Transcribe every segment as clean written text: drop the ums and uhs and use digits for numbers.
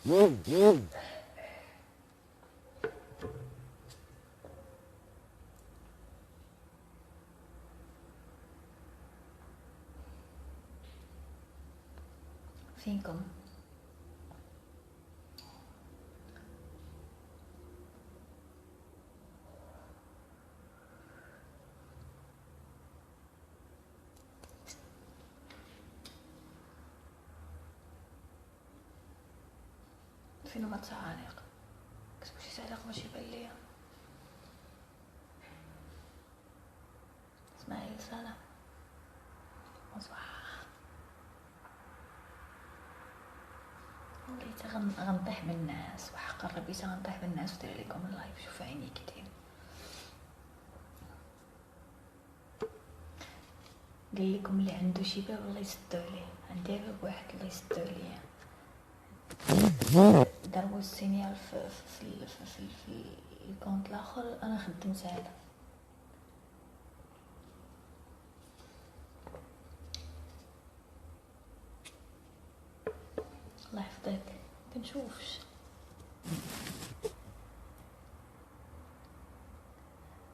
فينكم؟ فين ما تعانق كتبوا شي تعليق باش يبان ليا. اسماعيل سلام مصباح. وليت غنطيح بالناس وحق ربيت غنطيح بالناس ودير لكم اللايف. شوفوا عيني كي داير. قال لكم اللي عنده شي باب الله يسدو عليه. عندي باب واحد الله يسدو عليه. ضربوا السينيال في الكونت الاخر انا خدمت هذا. الله يحفظك كنشوفش.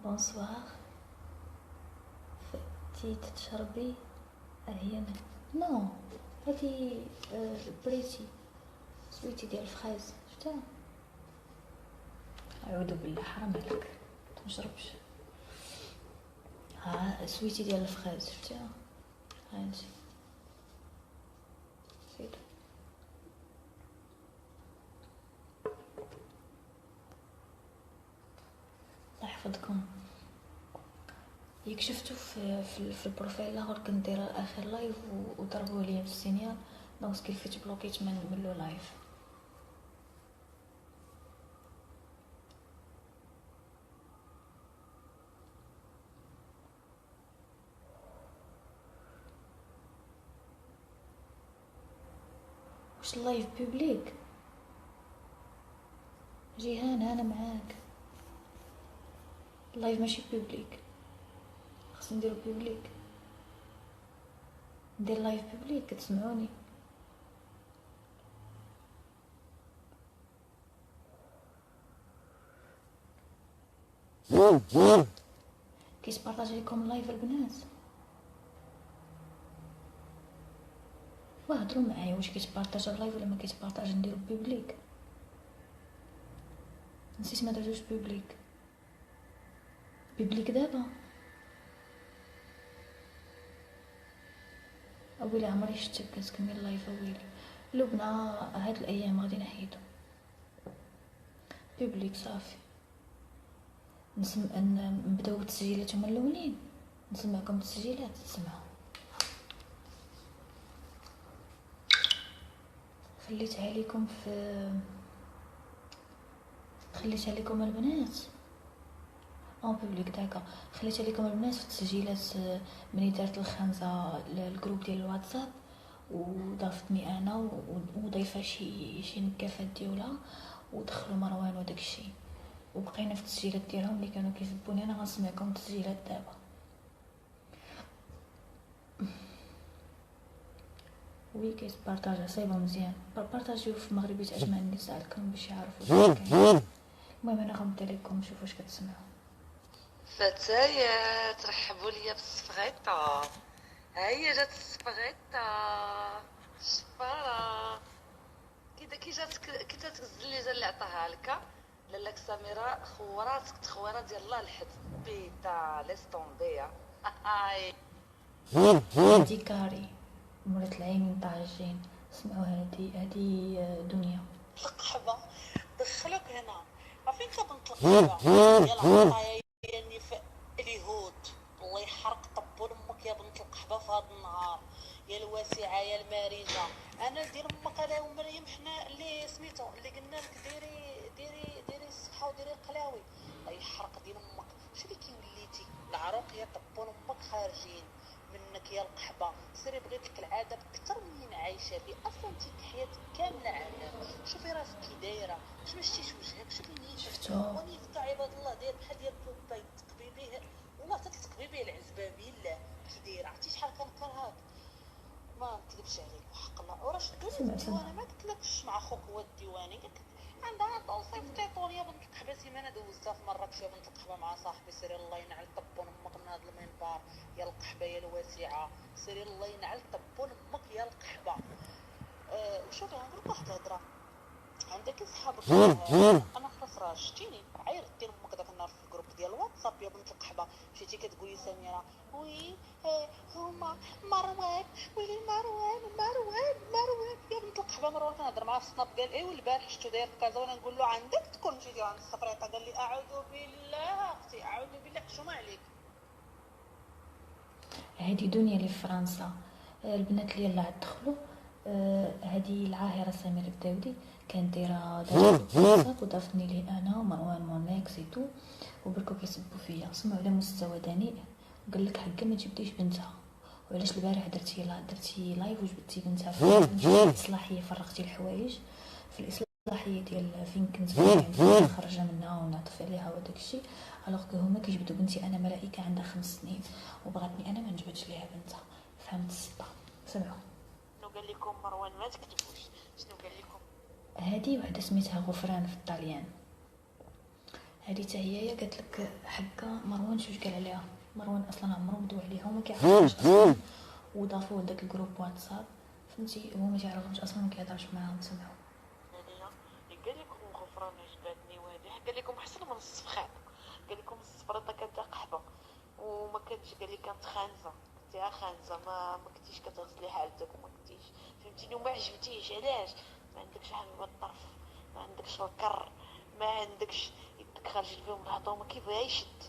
بونسوار فتي تشربي هي نو هادي بريتي سويتي ديال الفخاز شفتها. اعوذ بالله حرام عليك تنشربش. ها سويتي ديال الفخاز شفتها هانتي سيدو. الله يحفظكم. ياك شفتو في البروفايل الاخر كنت دايره اخر لايف وضربوا ليا في السينيال دونك كيفاش بلوكيت من لو لايف. واش اللايف بوبليك؟ جيهان انا معاك. اللايف ماشي بوبليك خصنا نديرو بوبليك. ندير لايف بوبليك كتسمعوني؟ كيتبارطاجي لكم اللايف البنات وهضروا معايا واش كيتبارطاج اللايف ولا ما كيتبارطاج. نديرو بوبليك. نسيت ما درتوش بوبليك. بوبليك دابا اويلي عمري شتك كتكمل اللايف. اويلي لبنى هاد الايام غادي نحيدو بوبليك صافي. نبداو بالتسجيلات هما الاولين. نسمعكم التسجيلات تسمعوا. خليتها لكم البنات اون بوبليك داكا. خليتها لكم البنات في التسجيلات ملي دارت الخانزه الجروب ديال الواتساب وضافتني انا وضيفه شي نكافات ديالها ودخلوا مروان وداك الشيء وبقينا في التسجيلات ديالهم اللي كانوا كيسبوني. انا غنسمعكم التسجيلات دابا. وي كيتبارطاجا صايبه مزيان. بارطاجيو في المغربي اجمع النساء لكم باش يعرفوا. المهم انا غنبدا لكم نشوف واش كتسمعوا. فتايا ترحبوا ليا بالصفغيطه. هيا جات الصفغيطه شفاره كي جاتك الزليجه اللي عطاها لك لالاك سميره. خواراتك تخويره ديال الله الحد بيتا ليس طومبيا. هاي هادي كاري مرات العينين طاجين. سمعوا هادي دنيا القحبه دخلوك هنا. عارفين كبنت القحبه يلا عطايا يعني في اليهود. الله يحرق طبول امك يا بنت القحبه في هذا النهار يا الواسعه يا المارجه. انا دير امك انا ومريم حنا اللي سميتو اللي قلنا لك ديري الصحه وديري القلاوي. الله يحرق دين امك. شوفي كي وليتي العروق يا طبول امك خارجين منك يا القحبه. سيري بغيت لك العذاب اكثر من عايشه به اصلا. انت حياتك كامله عذاب. شوفي راسك كي دايره واش ما شتيش وجهك. شوفي نيتك ونيتك تاع عباد الله داير بحال ديال بوباي تقبي به والله تتقبي به العزبه بالله كي دايره. عرفتي شحال كنكرهك ما نكذبش عليك وحق الله. وراه شدوني وانا ما قلتلكش مع خوك ودي سيواني عندها توصيف تيطونيه بنت القحبه. سيمانه دوزتها في مراكش يا بنت القحبه مع صاحبي. سيري الله ينعل طبون امك من هذا المنبر يا القحبه يا الواسعه. سيري الله ينعل طبون امك يا القحبه. وشوف غنقول لك واحد الهضره. عندك صحابك انا خلاص راه شتيني عيرتي امك داك النهار في الجروب ديال الواتساب يا بنت القحبه. مشيتي كتقولي سميره وي هما مروان ويلي مروان يا بنت القحبه. مروان كنهضر معاه في السناب قال ايوا البارح شفتو داير في كازا وانا نقول له عندك تكون مشيتي عند السفريطه قال لي اعوذ بالله اختي اعوذ بالله حشومه عليك. هذه دنيا اللي في فرنسا. البنات اللي يلاه دخلوا هذه العاهره سمير الداودي كانت دايره واتساب وضافتني ليه انا ومروان مونيكس تو وبركو كيسبوا فيا سمعوا على مستوى دنيء وقال لك حقا ما جبتيش بنتها وعلاش البارح درتي لايف وجبتي بنتها في الاصلاحيه فرغتي الحوايج في الاصلاحيه ديال فين كنت خرجنا منها ونعطف عليها وداك الشيء الوغ كو هما كيجبدوا بنتي انا ملائكه عندها 5 سنين وبغاتني انا ما نجبدش ليها بنتها. فهمت السطا؟ سمعوا شنو قال لكم مروان؟ ما تكتبوش شنو قال لكم. هذه وحده سميتها غفران في الطاليان. هذه حتى هي قالت لك حقا مروان شوش قال عليها. مروان اصلا عمرو مدو عليها وما كيعرفوش اصلا وضافوه لداك الجروب واتساب فهمتي هو ما كيعرفهمش اصلا ما كيهضرش معاهم. سمعوا قال لكم غفران عجباتني وهذه قال لكم احسن من الصفخان. قال لكم السفرطه كانت قحبه وما كانتش قال لي كانت خانزه. كنتي خانزه ما كنتيش كتغسلي حالتك وما كنتيش فهمتيني وما عجبتيش. علاش؟ ما عندكش حبيبه الطرف ما عندكش الكر ما عندكش يدك خارج فيهم الهضومه كيف يشد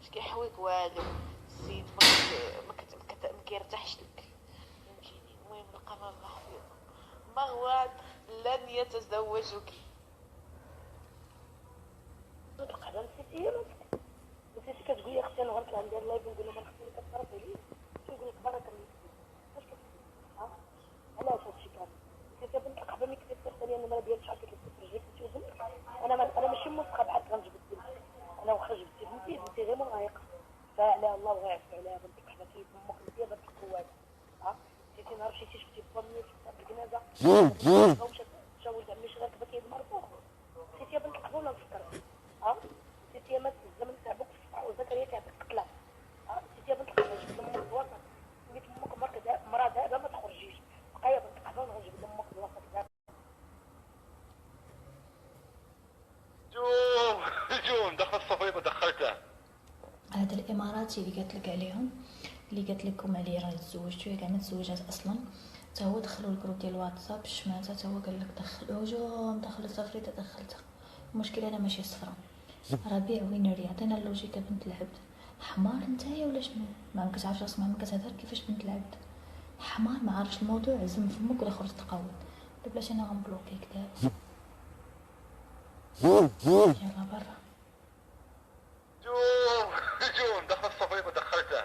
مش كيحويك والو. السيد ما كيرتاحش لك فهمتيني. المهم القمر الله يحفظك مروان لن يتزوجك. القحبه نسيتي نسيتي كتقولي اختي انا غنطلع ندير لايف ونقول لهم اختي اللي كتصرف عليا شنو نقول لك برك فاش كتفهم علاش هادشي كامل. نسيتي بنت القحبه ملي كنتي تصيفط لي انا ما ديالش عارفه كيفاش رجليك توزن. انا ماشي موثقه بحال غنجبد بنتي. انا واخا جبتي بنتي غير منغيقه فعلى الله وغيعفو عليها. بنت القحبه كيف امك انت بنت القوات. نسيتي نهار مشيتي شفتي بامي في الجنازه ومشات تشاولت عمي شي غير كيد مرفوع. نسيتي يا بنت القحبه ولا نفكر نسيتي يا مات الزمن تعبك في الصحة وزكريا كيعطيك قتله. نسيتي يا بنت القحبه جبت امك بلاصه قلت امك مرا دابا ما تخرجيش بقى يا بنت القحبه ونجيب امك بلاصه دابا. جون دخل الصفيق ودخلته. هذا الاماراتي اللي قالت لك عليهم اللي قالت لكم عليه راه تزوجتو كاع ما تزوجات اصلا حتى هو دخلوا الجروب ديال الواتساب الشماته حتى هو قال لك دخل هجوم دخل السفريته دخلتها. المشكله انا ماشي صفرا ربيع وينر يعطينا اللوجيكا بنت العبد. حمار نتايا ولا شنو؟ ما كتعرفش راسك ما كتهضر كيفاش بنت العبد حمار ما عارفش الموضوع عزم فمك ولا خرج تقاول. بلاش انا غنبلوكيك دابا يلا برا. جون دخل الصفيق ودخلته.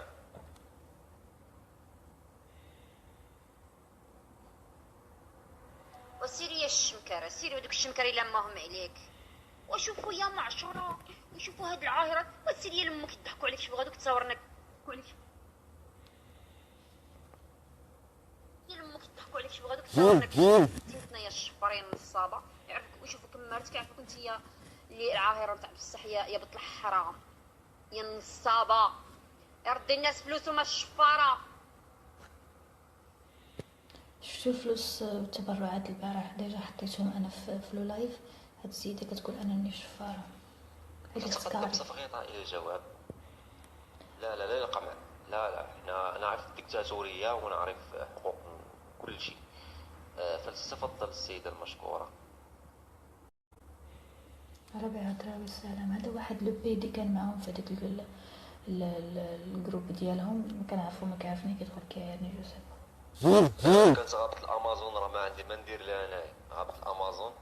وسيري يا الشمكره سيري ودوك الشمكره الا ماهم عليك وشوفوا يا معشره وشوفوا هاد العاهرات وسيري يا لمك يضحكوا عليك شوفوا غادوك تصورنا عليك يا لمك يضحكوا عليك شوفوا غادوك تصورنا تيتنا يا الشفرين الصابه يعرفك ويشوفوا كمارتك يعرفوك انت يا اللي العاهره نتاع بصح يا بطل حرام يا النصابه يردي الناس فلوسهم الشفاره. شفتو الفلوس والتبرعات البارح ديجا حطيتهم انا في لو لايف. هاد السيده كتقول انا راني شفاره تقدم صفغيطة الى الجواب. لا القمع لا احنا انا عارف الدكتاتوريه ونعرف حقوق كل شيء. فلتتفضل السيده المشكوره. ربيع تراوي السلام. هذا واحد لو بيدي كان معاهم في هذاك الجروب ديالهم كنعرفو ما كيعرفني كيدخل كيعيرني جوزيف. كانت غابة الامازون راه ما عندي ما ندير لها انايا. غابة الامازون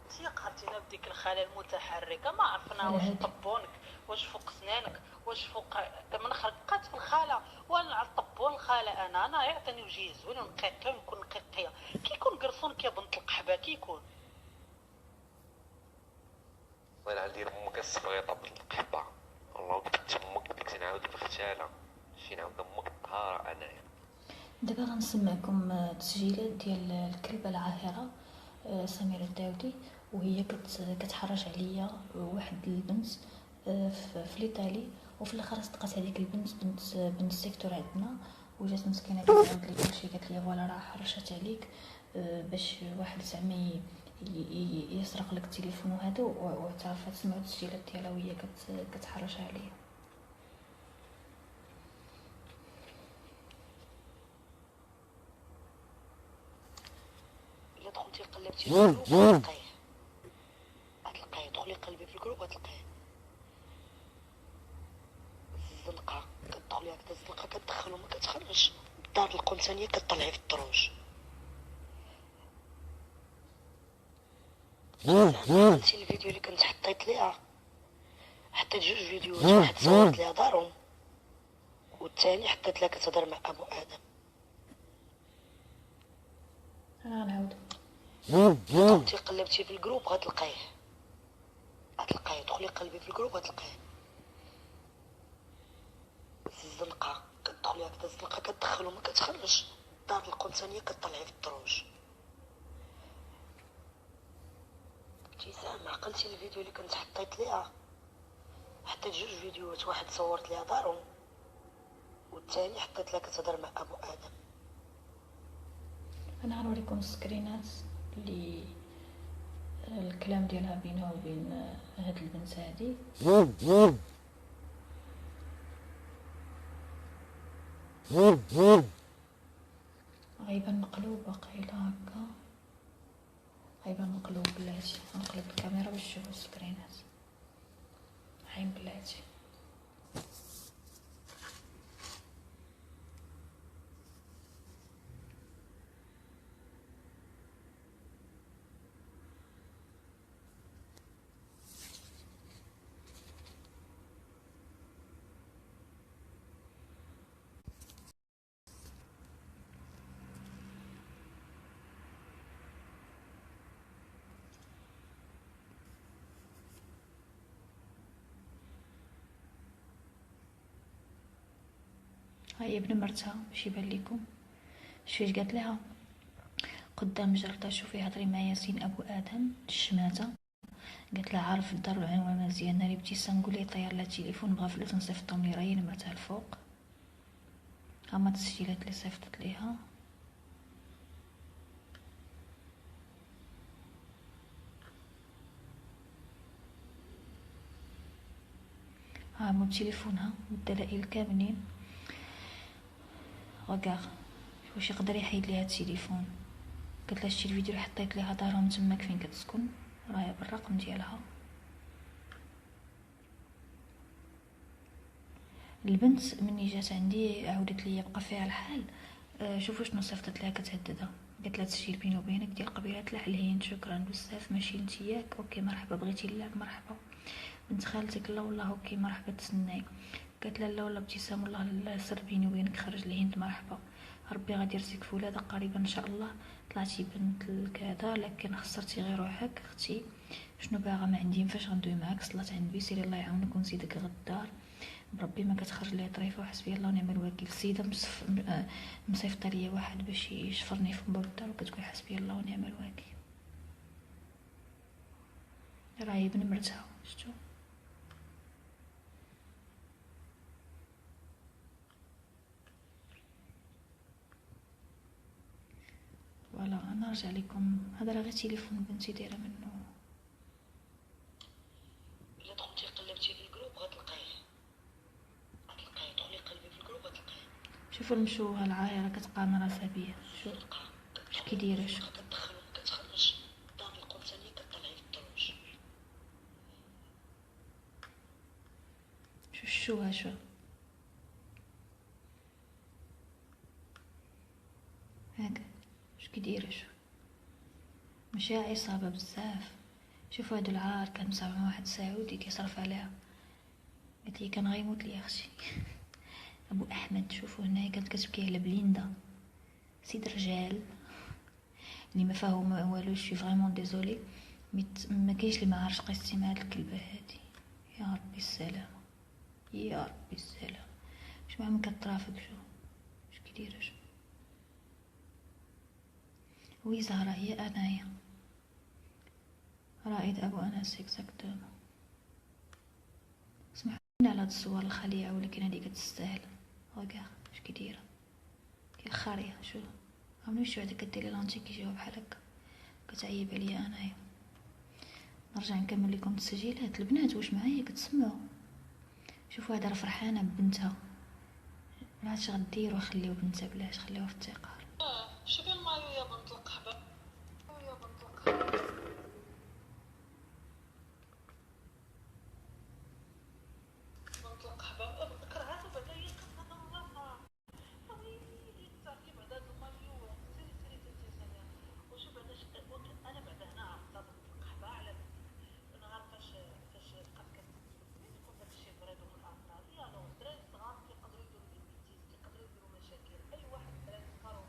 انتي قهرتينا بديك الخاله المتحركه ما عرفنا واش طبونك واش فوق سنانك واش فوق من خرقات في الخاله وانا طبون الخاله انا يعطيني وجهي زوين ونقيقي ونكون نقيقيه كيكون قرصونك يا بنت القحبه كيكون. الله يلعن لي امك الصفغيطه بنت القحبه. الله كنت امك بديك نعاود الفتاله شي نعاود امك الطهاره انايا. دابا غنسمعكم تسجيلات ديال الكلبه العاهره سميرة الداودي، وهي كتحرش عليا واحد البنت في ليطالي، وفي الاخر صدقات هذيك البنت بنت السيكتور عندنا، وجات مسكينه كتعاود لي كلشي، قالت لي فوالا راه حرشت عليك باش واحد زعما يسرق لك التليفون وهذا، وتعرفات سمعوا التسجيلات ديالها وهي كتحرش عليا. الا دخلتي قلبتي في الجروب غتلقايه، دخلي قلبي في الجروب غتلقايه. الزنقه كتدخلي هكذا، الزنقه كتدخل وما كتخرجش، الدار القنصانيه كطلعي في الدروج. عملتي الفيديو اللي كنت حطيت ليها، حطيت جوج فيديوهات، واحد صورت ليها دارهم والثاني حطيت لها كتهضر مع ابو ادم. انا غنعاود دخلتي قلبتي في الجروب غتلقايه، دخلي قلبي في الجروب غتلقايه. الزنقه كتدخلي هكذا، الزنقه كتدخل وما كتخرجش، الدار القنصانيه كطلعي في الدروج. ابتسام عقلتي الفيديو اللي كنت حطيت ليها، حطيت جوج فيديوهات، واحد صورت ليها دارهم والثاني حطيت لها كتهضر مع ابو ادم. انا غنوريكم السكرينات اللي الكلام ديالها بينها وبين هاد البنت هادي. غيبان مقلوب واقيلا هكا، غيبان مقلوب بلاتي. غنقلب الكاميرا باش تشوفوا السكرينات. عين بلاتي. هاي ابن مرتها باش يبان لكم. شوفي قالت لها قدام جرتها، شوفي هضري مع ياسين ابو ادم الشماته. قالت لها عارف الدار والعنوان مزيان، ناري ابتسام قولي طير لها التليفون، بغا فلوس نصيفطهم لي، راهي نمرتها الفوق. هما التسجيلات اللي صيفطت ليها. ها مو بتليفونها والدلائل كاملين. وقع واش يقدر يحيد ليها التليفون. قلت لها شتي الفيديو اللي حطيت ليها دارهم تماك فين كتسكن، راهي بالرقم ديالها. البنت مني جات عندي عاودت لي بقى فيها الحال. شوفوا شنو صيفطت لها كتهددها. قالت لها تسجيل بيني وبينك ديال قبيله الحلهين، شكرا بزاف، ماشي انت ياك، اوكي مرحبا، بغيتي اللعب مرحبا، بنت خالتك لا والله اوكي مرحبا تسناي. قالت لها لا والله ابتسام والله السر بيني وبينك خرج الهند مرحبا، ربي غادي يرزقك في ولادك قريبا ان شاء الله، طلعتي بنت كذا لكن خسرتي غير روحك اختي، شنو باغا ما عندي فاش غندوي معاك، صلات عند بي سيري الله يعاونك ونزيدك غدار، بربي ما كتخرج ليا طريفه وحسبي الله ونعم الوكيل. السيده مصيفطه ليا واحد باش يشفرني في باب الدار وكتقول حسبي الله ونعم الوكيل. راهي ابن مرتها شتو. فوالا انا نرجع لكم. هذا راه غير تليفون بنتي دايره منه. الا دخلتي قلبتي في الجروب غتلقايه، دخلي قلبي في الجروب غتلقايه. شوفوا المشوهه العاهره كتقام راسها بيا. شوف اش كيدير. شوف كتدخل وكتخرج، الدار القنصانيه كطلعي في الدروج. شوف الشوهه. شوف هكا اش كيدير. شوف مشى عصابه بزاف. شوفوا هادو العار كان مصاحب مع واحد سعودي كيصرف عليها. قالت لي كان غيموت لي اختي ابو احمد. شوفوا هنايا كانت كتبكي على بليندا، سيد رجال اللي ما فاهم والو. شي فريمون ديزولي، ما كاينش اللي ما عارفش قصتي مع هاد الكلبه هادي. يا ربي السلامه، يا ربي السلامه. واش معمر كترافق. شو اش كيدير. شو وي زهره هي انايا رائد أبو أنس اكزاكتومون. سمحوا لنا على هاد الصور الخليعة ولكن هادي كتستاهل. ركاغ اش كي دايرة كي الخارية. شو عمري شو هذا كديري لانتي كيجيو بحال هكا كتعيب عليا انايا. نرجع نكمل لكم التسجيلات. البنات واش معايا كتسمعوا؟ شوفوا هذا راه فرحانه ببنتها. ما عادش غديروا خليو بنتها بلاش خليوها في التقار. شوفي المايو يا بنت القحبه يا بنت القحبه بنت القحبه كرهاتو بعدا هي كتهضر راسها ويلي صافي بعدا المايو سيري ثانيه وشوف بعدا انا بعدا هنا عرفت بنت القحبه على نهار فاش بقات كتكون داكشي بريد ومن الارض يالو الدراري الصغار كيقدروا يديروا دي بيتيز كيقدروا يديروا مشاكل اي واحد الدراري الصغار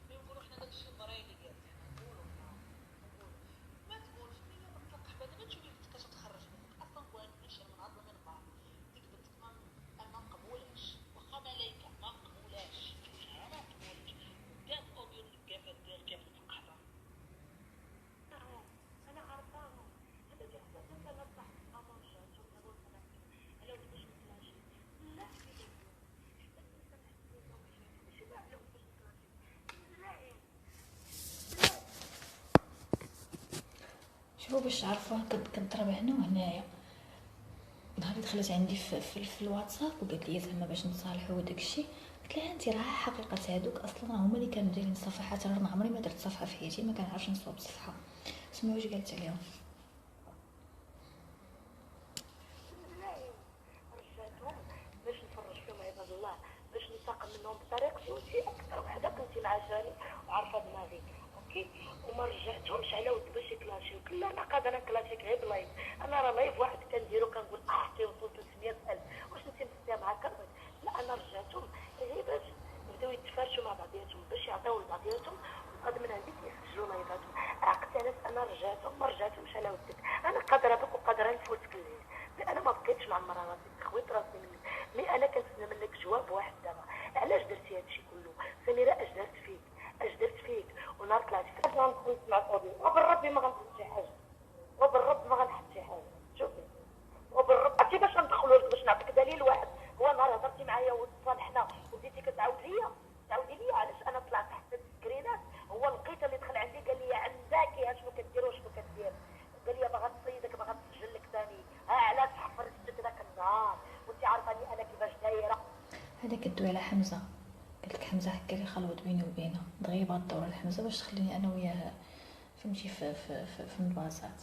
يقولوا حنا داكشي بريد اللي قالت نقولوا ما تقولش ملي بنت القحبه دابا تشوفي بنتك كتخرج منك اصلا بغات نشر من هاد المنبر ديك بنتك ما مقبولاش واخا ملايكه ما مقبولاش ما تقولش كاع الاوديو الكافات ديال كيف بنت القحبه انا عارفاهم هذا اللي حصل انت لا تحت امر جاتهم هذول المناكب على ود باش نتلاجي لا في شوفوا باش تعرفوها كضرب هنا وهنايا. نهار دخلت عندي في الواتساب وقالت لي زعما باش نتصالحوا وداكشي. قلت لها انت راه حقيقه هادوك اصلا هما اللي كانوا دايرين صفحات. انا عمري ما درت صفحه في حياتي ما كنعرفش نصوب صفحه. سمعوا واش قالت عليهم. رجعتهم باش نفرج فيهم عباد الله باش ننتقم منهم بطريقتي وانتي اكثر وحده كنتي معاشاني وعارفه دماغي اوكي وما رجعتهمش على ود باش يكلاشيو. كل انا قادره نكلاشيك غير بلايف. انا راه لايف واحد كنديرو كنقول اختي وصلت 300,000 واش انت مستيا معاك. لا انا رجعتهم غير باش يبداو يتفارشوا مع بعضياتهم باش يعطيو لبعضياتهم وقد من عندي يسجلوا لايفاتهم. عقلت علاش انا رجعتهم ما رجعتهمش على ودك. انا قادره بك وقادره نفوتك الليل. انا ما بقيتش مع المراه راسي خويت راسي منك. مي انا كنتسنى منك جواب واحد دابا علاش درتي هادشي كله. سميره اش درت فيك اش درت فيك ونهار طلعت فيك انا غندخل نسمع صوتي وبالربي ما غنحط شي حاجه وبالرب ما غنحط شي حاجه. شوفي وبالرب عرفتي باش ندخلوا لك باش نعطيك دليل واحد. هو نهار هضرتي معايا وتصالحنا وبديتي كتعاودي ليا علاش انا طلعت تحت السكرينات. هو لقيت اللي دخل عندي قال لي عندك شنو كدير وشنو كدير. قال لي باغا تصيدك باغا تسجل لك ثاني. ها علاش حفرتك ذاك النهار وانت عارفاني انا كيفاش دايره. هذا كدوي على حمزه. قلت لك حمزه هكا اللي خلوت بيني وبينه دغيا بغات تدور على حمزه باش تخليني انا وياه فهمتي في الباصات.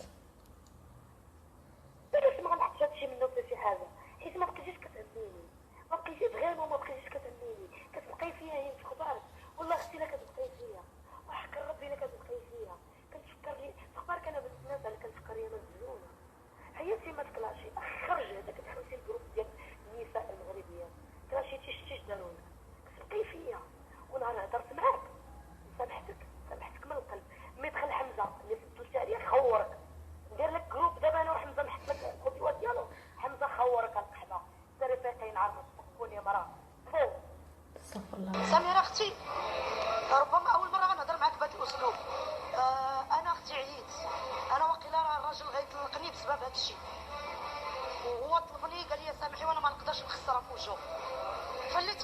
علاش ما غنحطش هادشي منه في شي حاجه حيت ما بقيتيش كتهميني. ما بقيتيش فريمون ما بقيتيش كتهميني. كتبقاي فيا هي في خبارك والله اختي لا كتبقاي فيا وحق ربي لا كتبقاي فيا. كنتفكر لي في خبارك انا بنت الناس اللي كنفكر يا مزيونه عيطتي ما تكلاشي. خرج هذاك تحوسي الجروب ديال النساء المغربيات كلاشيتي شتي داروا لك كتبقاي فيا. ونهار هضرت معاك سامحتك من القلب. مي دخل حمزه اللي فضلتي عليه خورك ندير لك جروب دابا انا وحمزه نحط لك الفيديوهات ديالو. حمزه خورك القحبه سيري فيقين عارفه تكون يا مراه فوق. استغفر الله. سميره اختي ربما اول مره غنهضر معاك بهذا الاسلوب. انا اختي عييت. انا واقيلا راه الراجل غيطلقني بسبب هذا الشيء وهو طلبني قال لي سامحي وانا ما نقدرش نخسر في وجهه. فاللي